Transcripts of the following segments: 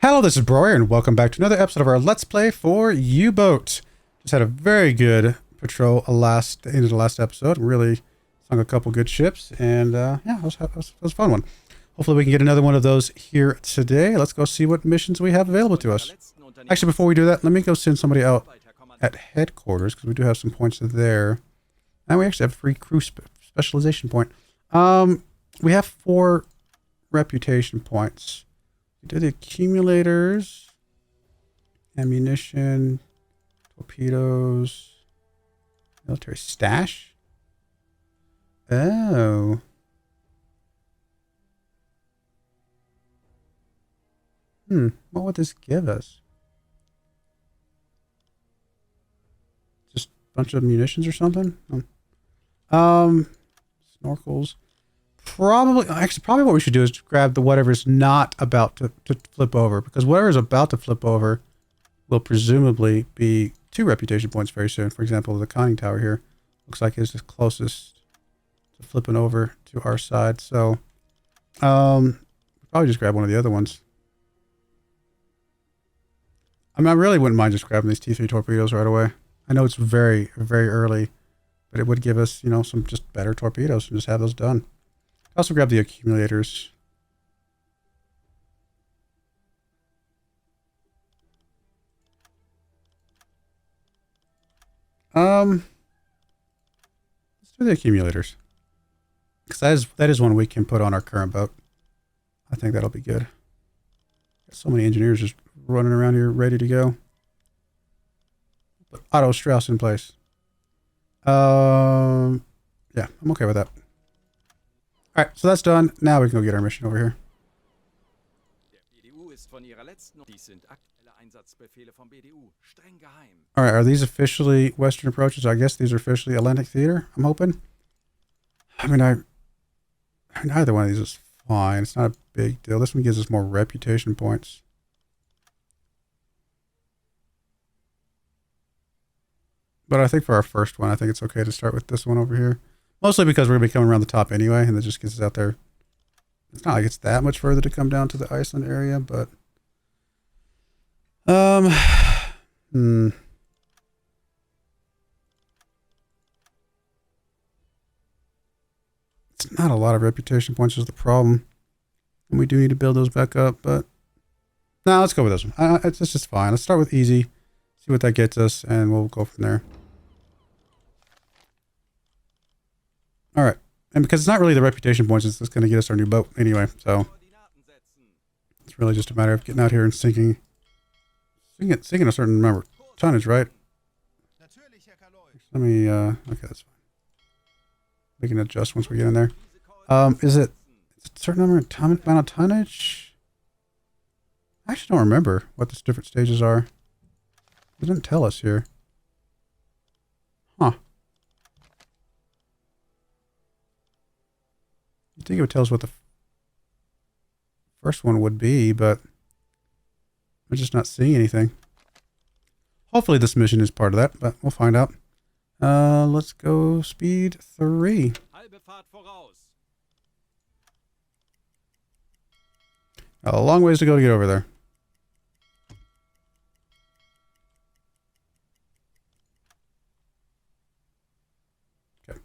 Hello, this is Broyar, and welcome back to another episode of our Let's Play for UBoat. Just had a very good patrol in the last episode. Really sunk a couple good ships, and yeah, it was a fun one. Hopefully we can get another one of those here today. Let's go see what missions we have available to us. Actually, before we do that, let me go send somebody out at headquarters, because we do have some points there. And we actually have a free crew specialization point. We have 4 reputation points. We did the accumulators, ammunition, torpedoes, military stash. Oh. What would this give us? Just a bunch of munitions or something? Snorkels. Probably what we should do is grab the whatever's not about to flip over, because whatever's about to flip over will presumably be 2 reputation points very soon. For example, the conning tower here looks like it's the closest to flipping over to our side. So, probably just grab one of the other ones. I mean, I really wouldn't mind just grabbing these T3 torpedoes right away. I know it's very, very early, but it would give us, you know, some just better torpedoes and just have those done. Also grab the accumulators. Let's do the accumulators, because that is one we can put on our current boat. I think that'll be good. Got so many engineers just running around here ready to go. Put Otto Strauss in place. Yeah, I'm okay with that. Alright, so that's done. Now we can go get our mission over here. Alright, are these officially Western approaches? I guess these are officially Atlantic Theater, I'm hoping. I mean, either one of these is fine. It's not a big deal. This one gives us more reputation points. But I think for our first one, I think it's okay to start with this one over here. Mostly because we're going to be coming around the top anyway, and that just gets us out there. It's not like it's that much further to come down to the Iceland area, but... It's not a lot of reputation points is the problem. And we do need to build those back up, but... No, let's go with this one. It's just fine. Let's start with easy. See what that gets us, and we'll go from there. Alright, and because it's not really the reputation points, it's just going to get us our new boat anyway, so it's really just a matter of getting out here and sinking a certain number of tonnage, right? Let me, okay, that's fine. We can adjust once we get in there. Is it a certain amount of tonnage? I actually don't remember what the different stages are. It didn't tell us here. Huh. I think it would tell us what the first one would be, but we're just not seeing anything. Hopefully this mission is part of that, but we'll find out. Let's go speed 3. A long ways to go to get over there. Okay.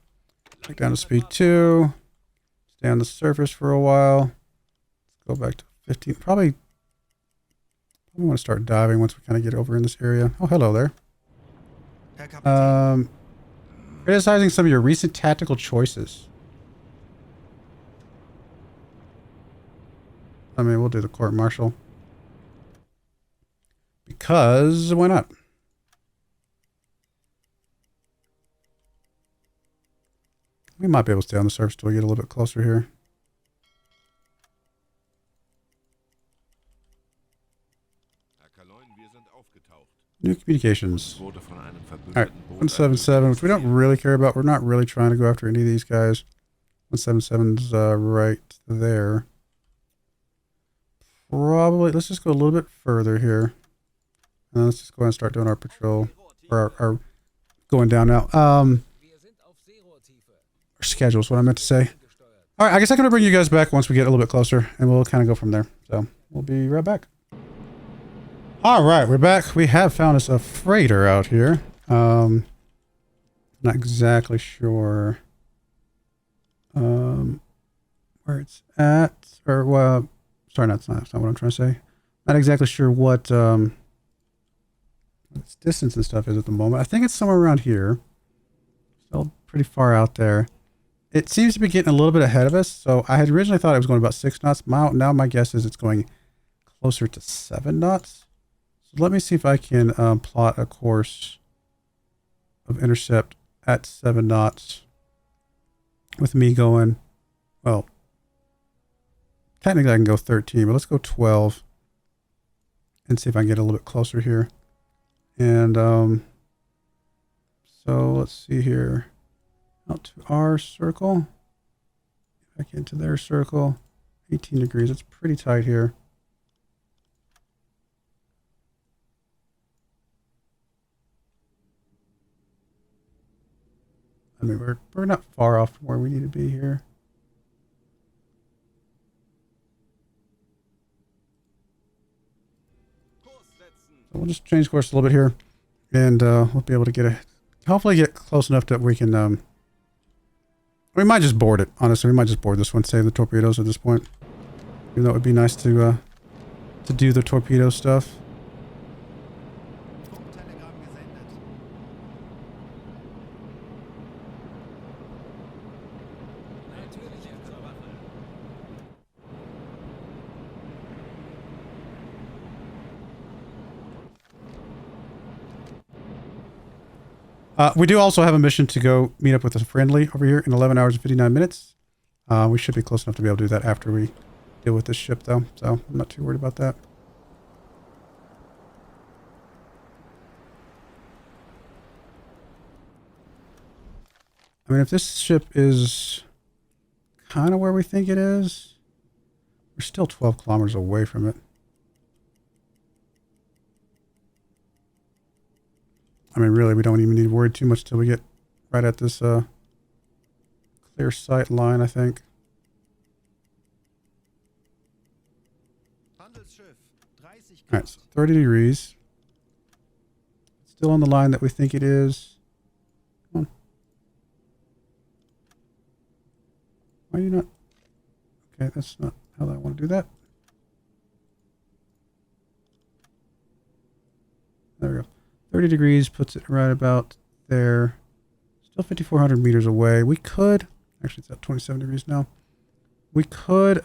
Back down to speed 2. Stay on the surface for a while. Let's go back to 15. Probably want to start diving once we kind of get over in this area. Oh, hello there. Criticizing some of your recent tactical choices. I mean, we'll do the court martial. Because why not? We might be able to stay on the surface till we get a little bit closer here. New communications. Alright, 177, which we don't really care about. We're not really trying to go after any of these guys. 177's right there. Probably, let's just go a little bit further here. Let's just go ahead and start doing our patrol. Or our going down now. Our schedule is what I meant to say. Alright, I guess I'm going to bring you guys back once we get a little bit closer, and we'll kind of go from there. So, we'll be right back. All right, we're back. We have found us a freighter out here. Not exactly sure where it's at, or well, sorry, that's not what I'm trying to say. Not exactly sure what its distance and stuff is at the moment. I think it's somewhere around here. Still pretty far out there. It seems to be getting a little bit ahead of us. So I had originally thought it was going about 6 knots. Now my guess is it's going closer to 7 knots. So let me see if I can plot a course of intercept at 7 knots with me going, well, technically I can go 13, but let's go 12 and see if I can get a little bit closer here. And so let's see here. Out to our circle. Back into their circle. 18 degrees. It's pretty tight here. I mean, we're not far off from where we need to be here. So we'll just change course a little bit here, and we'll be able to hopefully get close enough that we can. We might just board it. Honestly, we might just board this one. Save the torpedoes at this point. Even though it would be nice to do the torpedo stuff. We do also have a mission to go meet up with a friendly over here in 11 hours and 59 minutes. We should be close enough to be able to do that after we deal with this ship, though. So I'm not too worried about that. I mean, if this ship is kind of where we think it is, we're still 12 kilometers away from it. I mean, really, we don't even need to worry too much till we get right at this clear sight line, I think. Alright, so 30 degrees. It's still on the line that we think it is. Come on. Why are you not? Okay, that's not how I want to do that. There we go. 30 degrees puts it right about there. Still 5,400 meters away. We could, actually it's at 27 degrees now. We could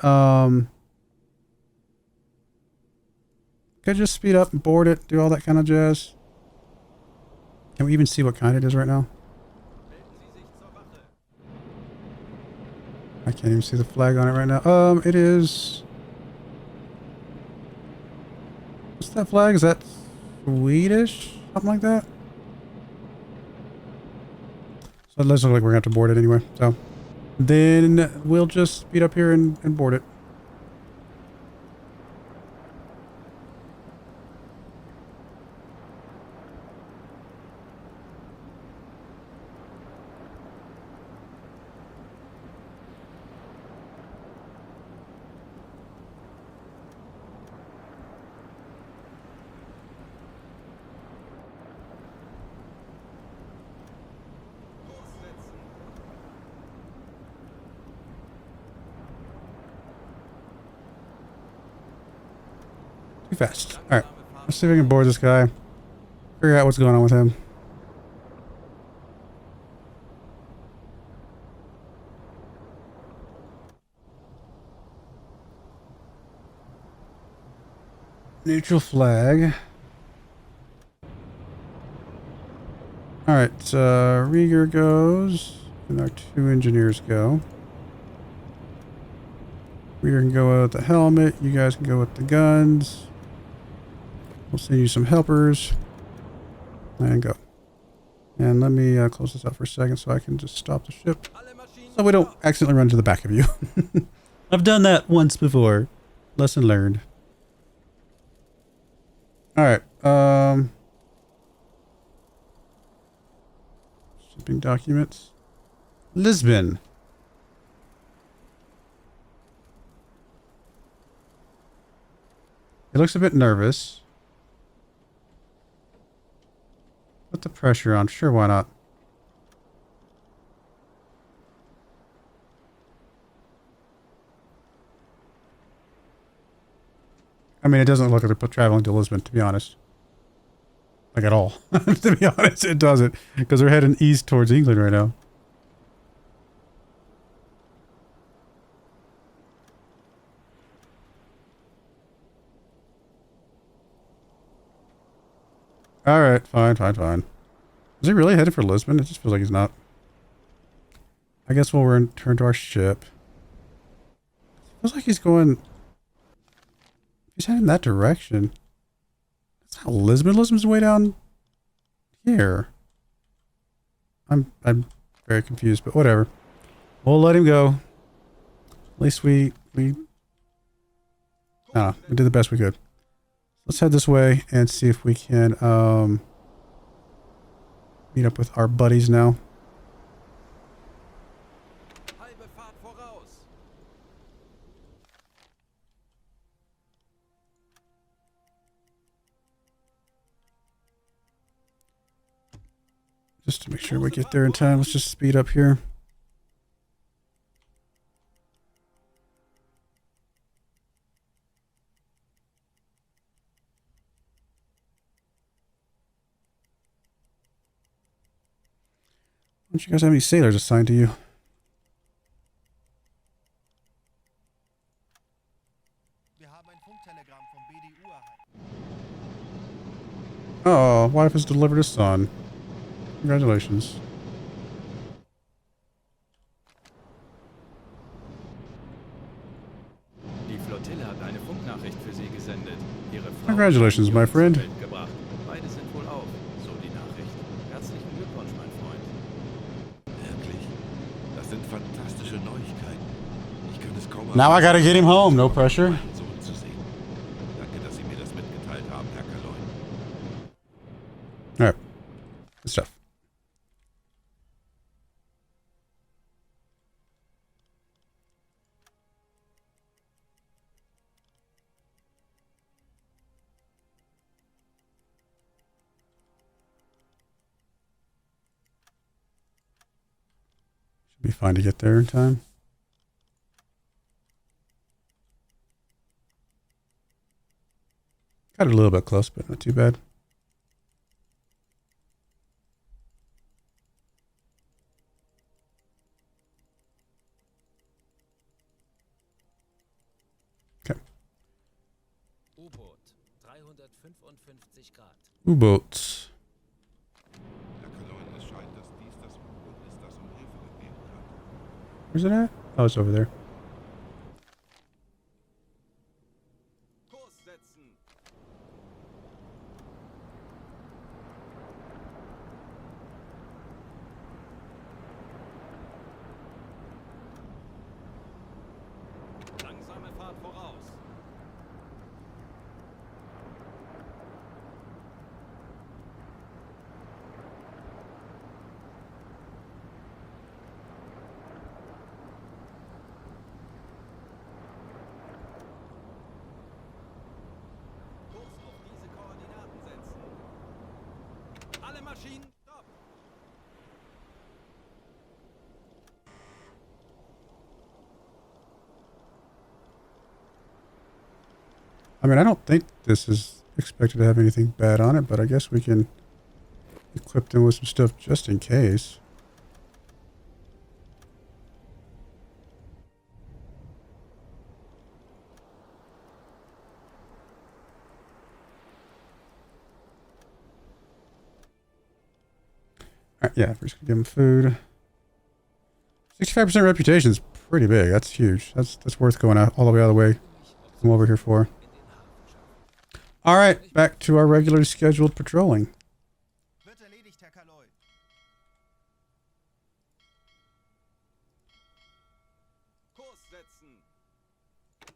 just speed up and board it, do all that kind of jazz. Can we even see what kind it is right now? I can't even see the flag on it right now. It is... What's that flag? Is that Swedish? Something like that. So it does look like we're going to have to board it anyway. So then we'll just speed up here and board it. Too fast. Alright. Let's see if we can board this guy. Figure out what's going on with him. Neutral flag. Alright, Rieger goes. And our 2 engineers go. Rieger can go with the helmet. You guys can go with the guns. We'll send you some helpers. And go. And let me close this out for a second so I can just stop the ship. So we don't accidentally run to the back of you. I've done that once before. Lesson learned. Alright. Shipping documents. Lisbon. He looks a bit nervous. the pressure on. Sure, why not? I mean, it doesn't look like they're traveling to Lisbon, to be honest. Like, at all. To be honest, it doesn't. Because they're heading east towards England right now. Alright, fine, fine, fine. Is he really headed for Lisbon? It just feels like he's not. I guess we'll return to our ship. Feels like he's going... He's heading that direction. It's not Lisbon. Lisbon's way down here. I'm very confused, but whatever. We'll let him go. At least we did the best we could. Let's head this way and see if we can meet up with our buddies now. Just to make sure we get there in time, let's just speed up here. Don't you guys have any sailors assigned to you? Oh, wife has delivered a son. Congratulations. Die Flottille hat eine Funknachricht für Sie gesendet. Ihre Frau Congratulations, my friend. gebracht. Beide sind wohl auf, so die Nachricht. Herzlichen Glückwunsch, mein Freund. Wirklich? Das sind fantastische Neuigkeiten. Ich kann es kaum Now I gotta get him home, no pressure. meinen Sohn zu sehen. Danke, dass Sie mir das mitgeteilt haben, Herr Kaloin. Alright. Good stuff. Be fine to get there in time. Got it a little bit close, but not too bad. Okay. U-Boot, 355 Grad. U-boats. Herr Kaloin, es scheint, dass dies das U-Boot ist, das um Hilfe gebeten hat. Where's it at? Oh, it's over there. Kurs setzen. Langsame Fahrt voraus. Kurs auf diese Koordinaten setzen. Alle Maschinen, stopp! I mean, I don't think this is expected to have anything bad on it, but I guess we can equip them with some stuff just in case. Alright, yeah, we're just gonna give them food. 65% reputation is pretty big. That's huge. That's worth going out all the way out of the way. I'm over here for. All right, back to our regularly scheduled patrolling. Wird erledigt, Herr Kaloy. Kurs setzen.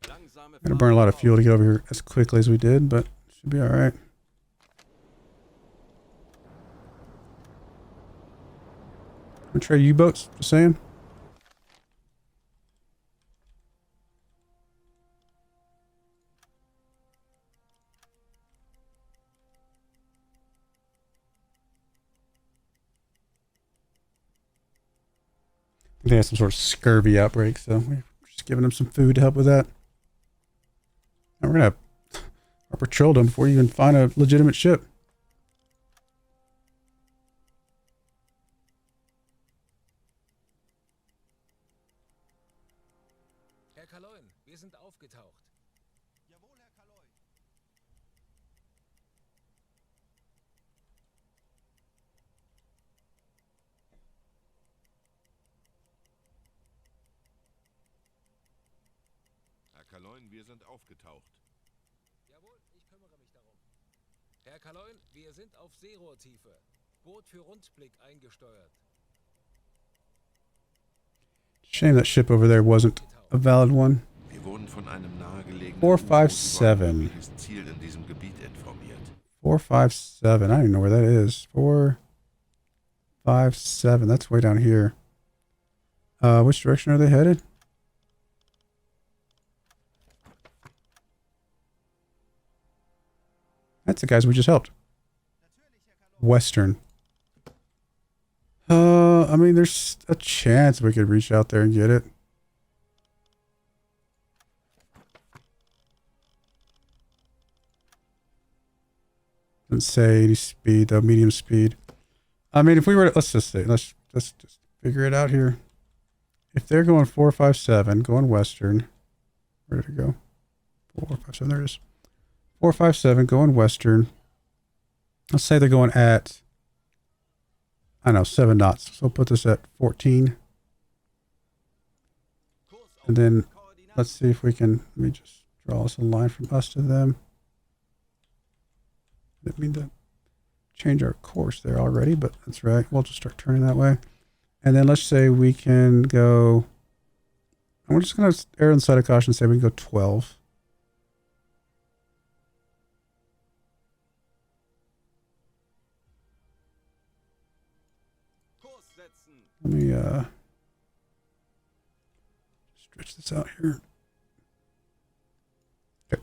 Langsame Gonna burn a lot of fuel to get over here as quickly as we did, but should be all right. Wanna try U-boats? Just saying. They had some sort of scurvy outbreak, so we're just giving them some food to help with that. And we're gonna patrol them before you even find a legitimate ship. Herr Kaloin, wir sind aufgetaucht. Jawohl, Herr Kaloy. Herr Kaloin, wir sind aufgetaucht. Jawohl, ich kümmere mich darum. Herr Kaloin, wir sind auf Seerohrtiefe. Boot für Rundblick eingesteuert. Shame that ship over there wasn't a valid one. Wir wurden von einem nahegelegenen 457. U-Boot über ein mögliches Ziel in diesem Gebiet informiert. 457. I don't even know where that is. 457. That's way down here. Which direction are they headed? That's the guys we just helped. Western. I mean, there's a chance we could reach out there and get it. Doesn't say any speed though, medium speed. I mean, if we were to, let's just figure it out here. If they're going 457, going western, where did it go? 457, there it is. 457 going western. Let's say they're going at, I don't know, 7 knots. So we'll put this at 14. And then let's see if we can, let me just draw us a line from us to them. Didn't mean to change our course there already, but that's right. We'll just start turning that way. And then let's say we can go, and we're just going to err on the side of caution and say we can go 12. Let me stretch this out here. Okay.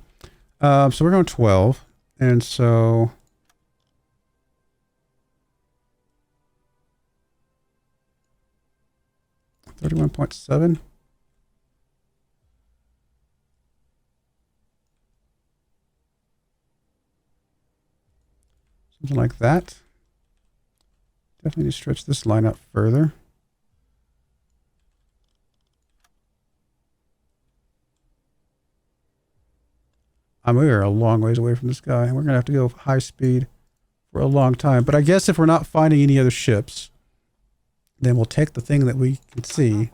So we're going 12. And so $31.7. Something like that. Definitely need to stretch this line out further. We are a long ways away from this guy, and we're going to have to go high speed for a long time. But I guess if we're not finding any other ships, then we'll take the thing that we can see, you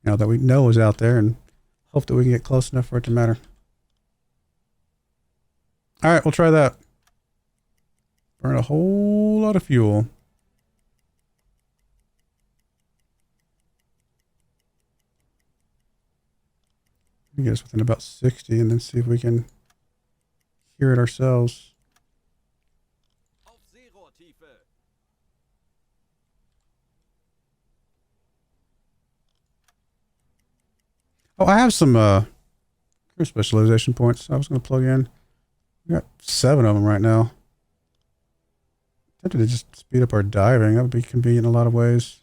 know, that we know is out there, and hope that we can get close enough for it to matter. All right, we'll try that. Burn a whole lot of fuel. We get us within about 60 and then see if we can hear it ourselves. Oh, I have some crew specialization points I was going to plug in. We got 7 of them right now. Tempted to just speed up our diving. That would be convenient in a lot of ways.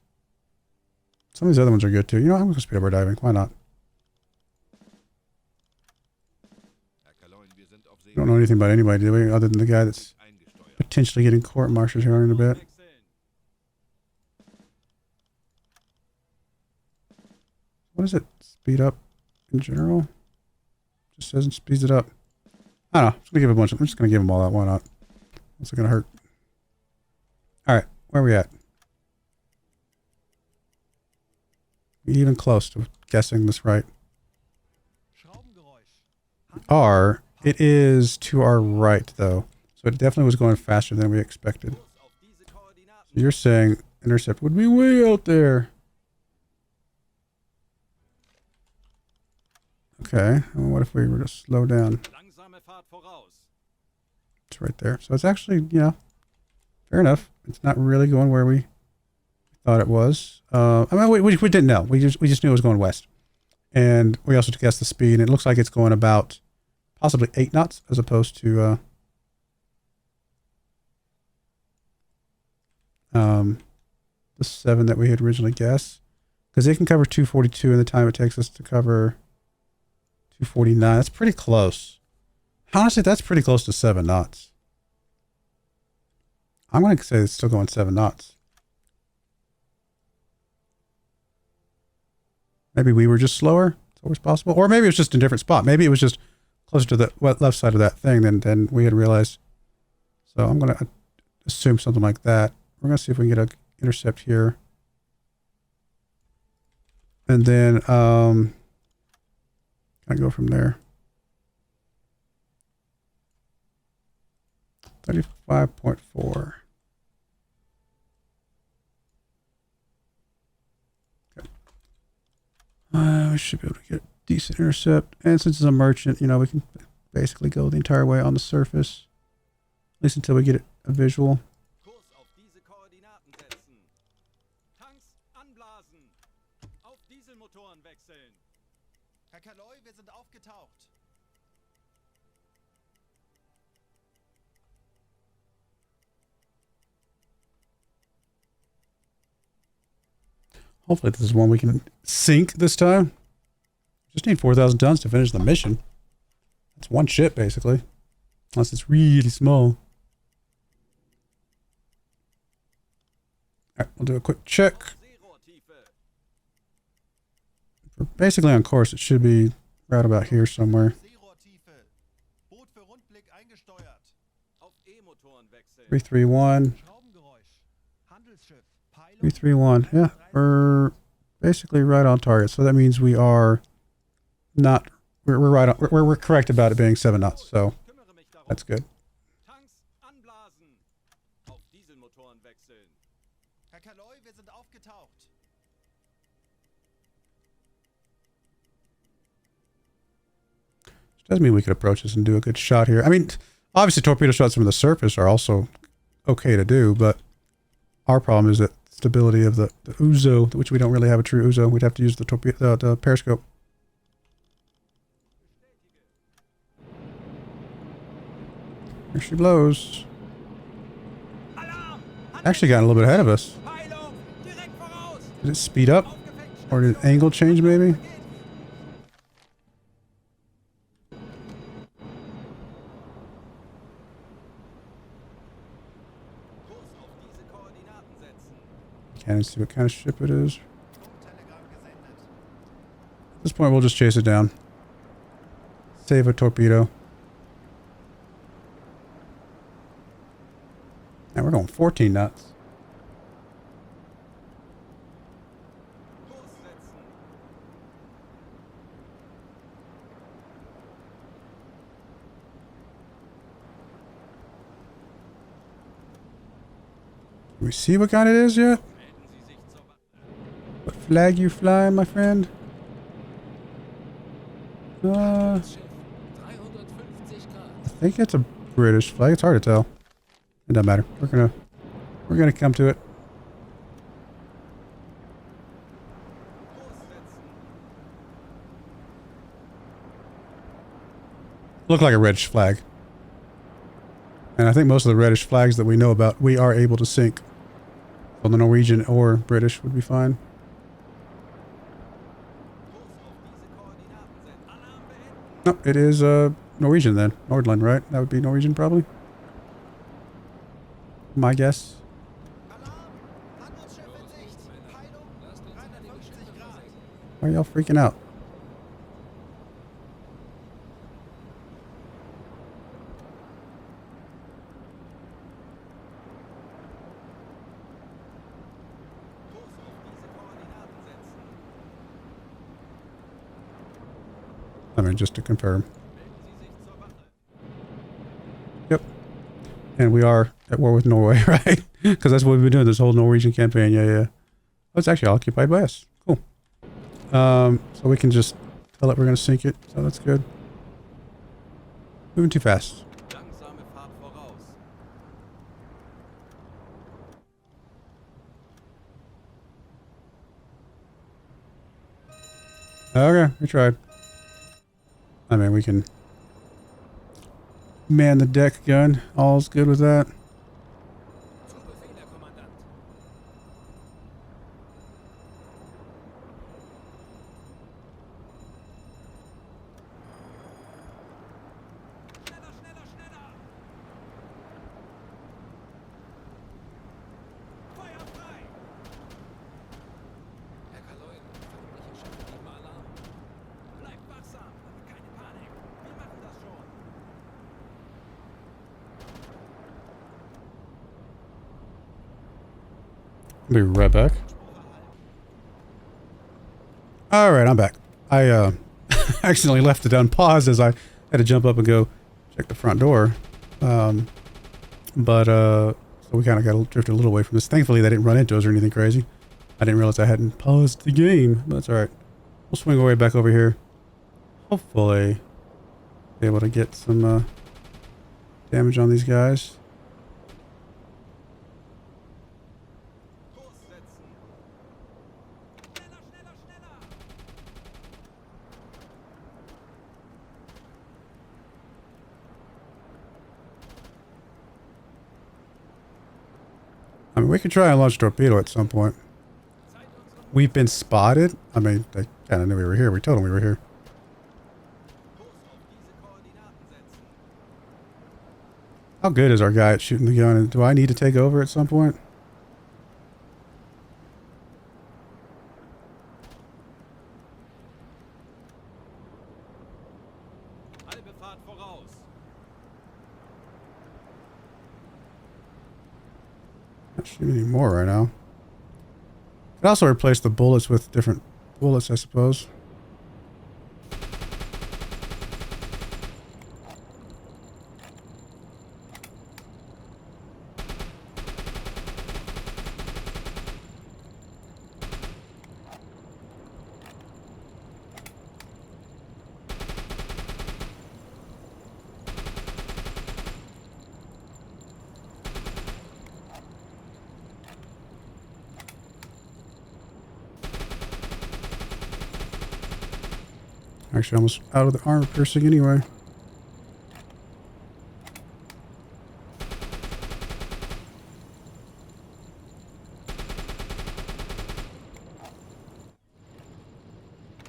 Some of these other ones are good too. You know, I'm going to speed up our diving. Why not? We don't know anything about anybody, do we? Other than the guy that's potentially getting court-martialed here in a bit. What does it speed up in general? Just says it speeds it up. I don't know. I'm just gonna give a bunch of. I'm just gonna give them all that. Why not? What's it gonna hurt? All right, where are we at? Even close to guessing this right. R. It is to our right, though. So it definitely was going faster than we expected. So you're saying intercept would be way out there. Okay. Well, what if we were to slow down? It's right there. So it's actually, you know, fair enough. It's not really going where we thought it was. I mean, we didn't know. We just knew it was going west. And we also guessed the speed. And it looks like it's going about possibly 8 knots as opposed to the 7 that we had originally guessed. Because they can cover 242 in the time it takes us to cover 249. That's pretty close. Honestly, that's pretty close to 7 knots. I'm going to say it's still going 7 knots. Maybe we were just slower. It's always possible. Or maybe it was just a different spot. Maybe it was just closer to the left side of that thing than we had realized. So I'm going to assume something like that. We're going to see if we can get an intercept here. And then kind of go from there. 35.4. We should be able to get a decent intercept. And since it's a merchant, you know, we can basically go the entire way on the surface. At least until we get a visual. Kurs auf diese Koordinaten setzen. Tanks anblasen. Auf Dieselmotoren wechseln. Herr Kaloy, wir sind aufgetaucht. Hopefully this is one we can sink this time. Just need 4,000 tons to finish the mission. That's one ship, basically. Unless it's really small. Alright, we'll do a quick check. We're basically on course. It should be right about here somewhere. 331. 331. Yeah, we're basically right on target. So that means we are not. We're right on. We're correct about it being 7 knots. So that's good. Tanks anblasen. Auf Dieselmotoren wechseln. Herr Kaloy, wir sind aufgetaucht. Which does mean we could approach this and do a good shot here. I mean, obviously torpedo shots from the surface are also okay to do, but our problem is that stability of the Uzo, which we don't really have a true Uzo. We'd have to use the torpedo, the periscope. Here she blows. Actually got a little bit ahead of us. Did it speed up? Or did angle change maybe? Can't see what kind of ship it is. At this point, we'll just chase it down. Save a torpedo. And we're going 14 knots. Can we see what kind it is yet? What flag you flying, my friend? I think it's a British flag. It's hard to tell. It doesn't matter. We're gonna come to it. Look like a reddish flag. And I think most of the reddish flags that we know about, we are able to sink. So the Norwegian or British would be fine. No, it is Norwegian then. Nordland, right? That would be Norwegian probably. My guess. Why are y'all freaking out? I mean, just to confirm. Yep. And we are at war with Norway, right? Because that's what we've been doing this whole Norwegian campaign. Yeah, yeah. Oh, it's actually occupied by us. Cool. So we can just tell it we're going to sink it. So that's good. Moving too fast. Okay, we tried. I mean, we can man the deck gun. All's good with that. I'll be right back. All right, I'm back. I accidentally left it unpaused as I had to jump up and go check the front door. So we kind of got drifted a little away from this. Thankfully, they didn't run into us or anything crazy. I didn't realize I hadn't paused the game, but that's all right. We'll swing our way back over here. Hopefully, be able to get some damage on these guys. I mean, we could try and launch a torpedo at some point. We've been spotted. I mean, they kind of knew we were here. We told them we were here. How good is our guy at shooting the gun? And do I need to take over at some point? Halbe Fahrt voraus. Not shooting any more right now. Could also replace the bullets with different bullets, I suppose. Actually, almost out of the armor piercing anyway.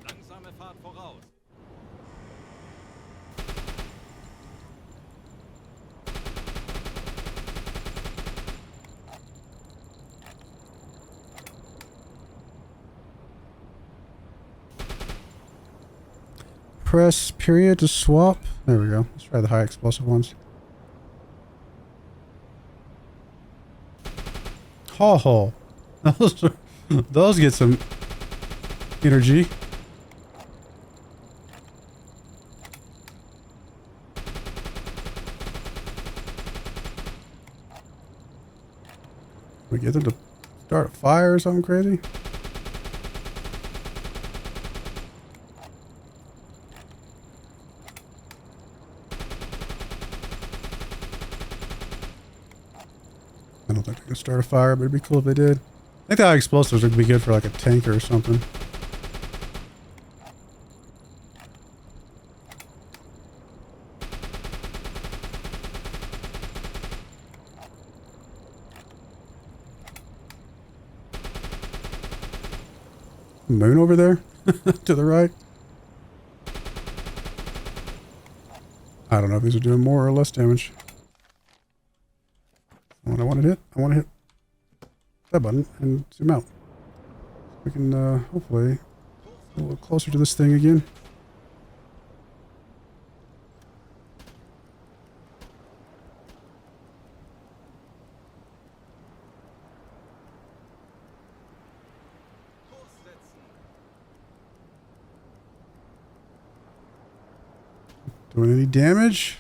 Langsame Fahrt voraus. Press period to swap. There we go. Let's try the high explosive ones. Ho. Those get some energy. We get them to start a fire or something crazy? I don't think they can start a fire, but it'd be cool if they did. I think the high explosives would be good for like a tanker or something. Moon over there to the right. I don't know if these are doing more or less damage. What I want to hit, I want to hit that button and zoom out. We can hopefully get a little closer to this thing again. Doing any damage?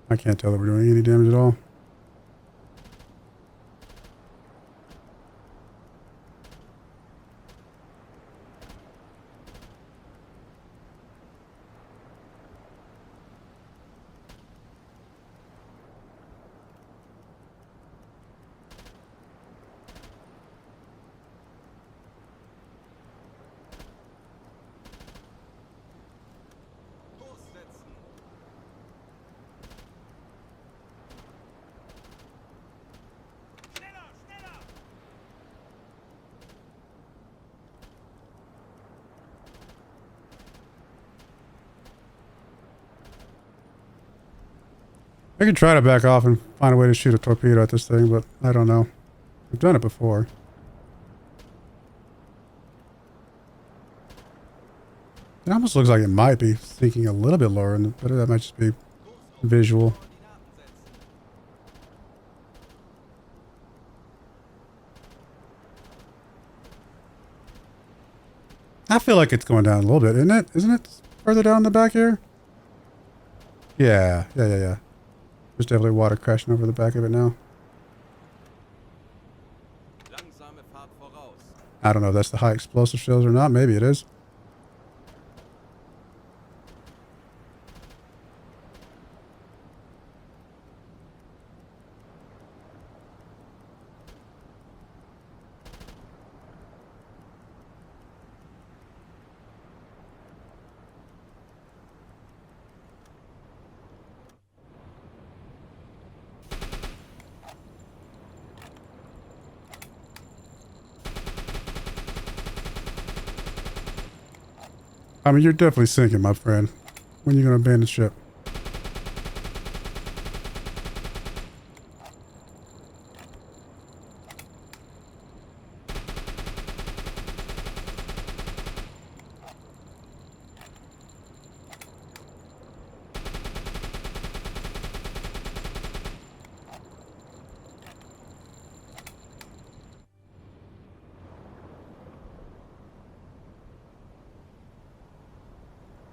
I can't tell that we're doing any damage at all. I could try to back off and find a way to shoot a torpedo at this thing, but I don't know. I've done it before. It almost looks like it might be sinking a little bit lower, but that might just be visual. I feel like it's going down a little bit, isn't it? Isn't it further down in the back here? Yeah. There's definitely water crashing over the back of it now. Langsame Fahrt voraus. I don't know if that's the high explosive shells or not. Maybe it is. I mean, you're definitely sinking, my friend. When are you going to abandon ship?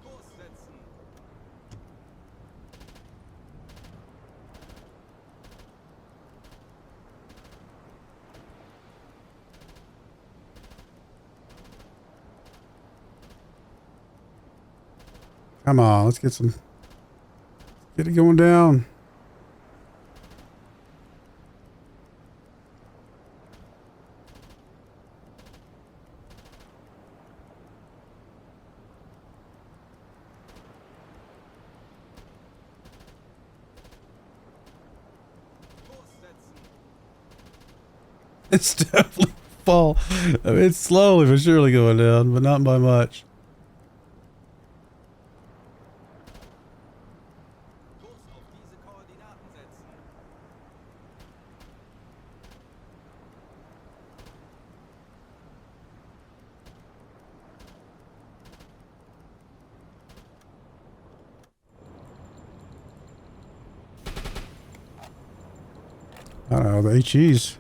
Kurs setzen. Come on, let's get some... Get it going down. Kurs setzen. It's definitely fall. I mean, it's slowly but surely going down, but not by much. Kurs auf diese Koordinaten setzen. I don't know, the HEs.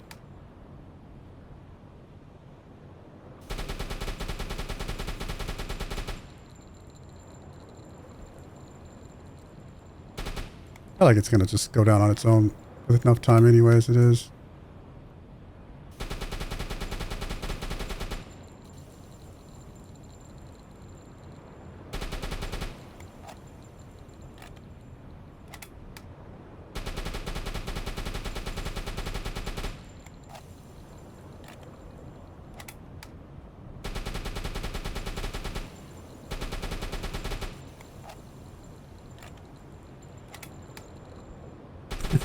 I feel like it's going to just go down on its own with enough time anyway as it is.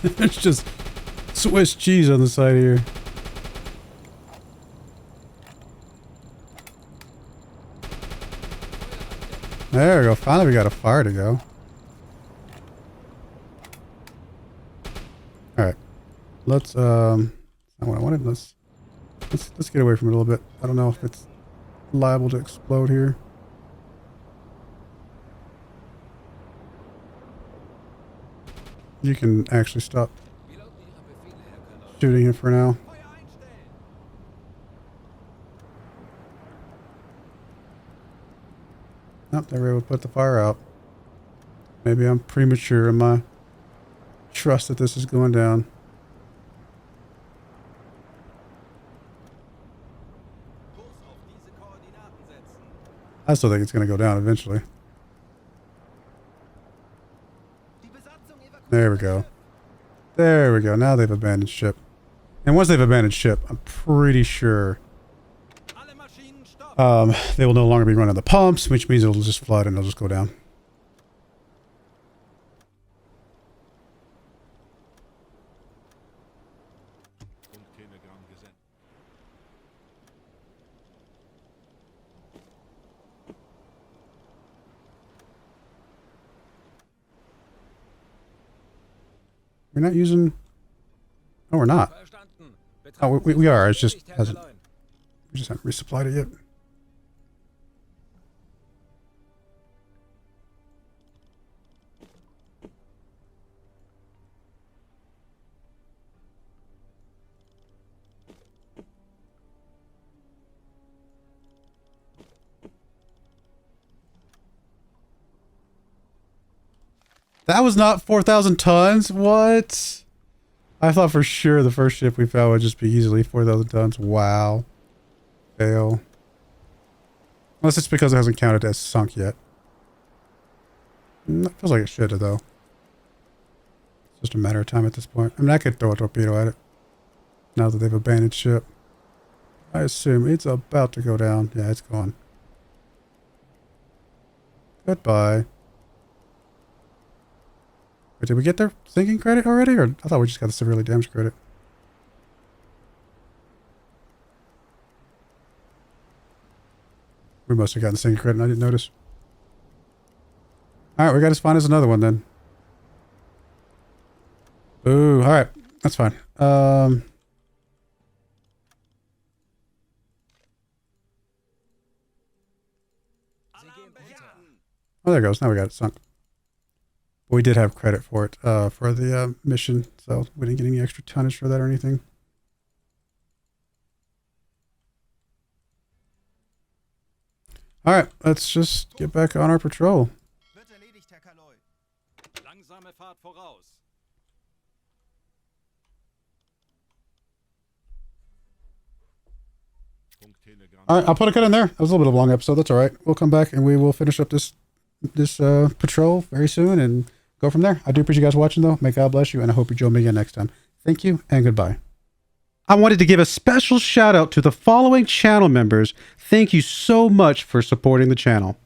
There's just Swiss cheese on the side here. There we go. Finally, we got a fire to go. All right, let's not what I wanted. Let's get away from it a little bit. I don't know if it's liable to explode here. You can actually stop Wir lauten Ihre Befehle, Herr Kaloy. shooting it for now. Feuer einstellen. Nope, they were able to put the fire out. Maybe I'm premature in my trust that this is going down. Kurs auf diese Koordinaten setzen. I still think it's going to go down eventually. Die Besatzung evakuiert. There we go. There we go. Now they've abandoned ship. And once they've abandoned ship, I'm pretty sure Alle Maschinen stopp. they will no longer be running the pumps, which means it'll just flood and it'll just go down. Grundtelegramm gesendet. We're not using... Oh, we're not. Verstanden. Oh, Betrachten we Sie are. It's just Vorsicht, Herr hasn't... Kaloy. We just haven't resupplied it yet. That was not 4,000 tons? What? I thought for sure the first ship we found would just be easily 4,000 tons. Wow. Fail. Unless it's because it hasn't counted as sunk yet. That feels like it should have, though. It's just a matter of time at this point. I mean, I could throw a torpedo at it. Now that they've abandoned ship. I assume it's about to go down. Yeah, it's gone. Goodbye. Wait, did we get their sinking credit already? Or I thought we just got the severely damaged credit. We must have gotten sinking credit and I didn't notice. Alright, we got to find us another one then. Ooh, alright. That's fine. Oh, there it goes. Now we got it sunk. We did have credit for it, for the mission, so we didn't get any extra tonnage for that or anything. Alright, let's just get back on our patrol. Wird erledigt, Herr Kaloi. Langsame Fahrt voraus. Alright, I'll put a cut in there. That was a little bit of a long episode. That's alright. We'll come back and we will finish up this patrol very soon and go from there. I do appreciate you guys watching, though. May God bless you, and I hope you join me again next time. Thank you, and goodbye. I wanted to give a special shout out to the following channel members. Thank you so much for supporting the channel.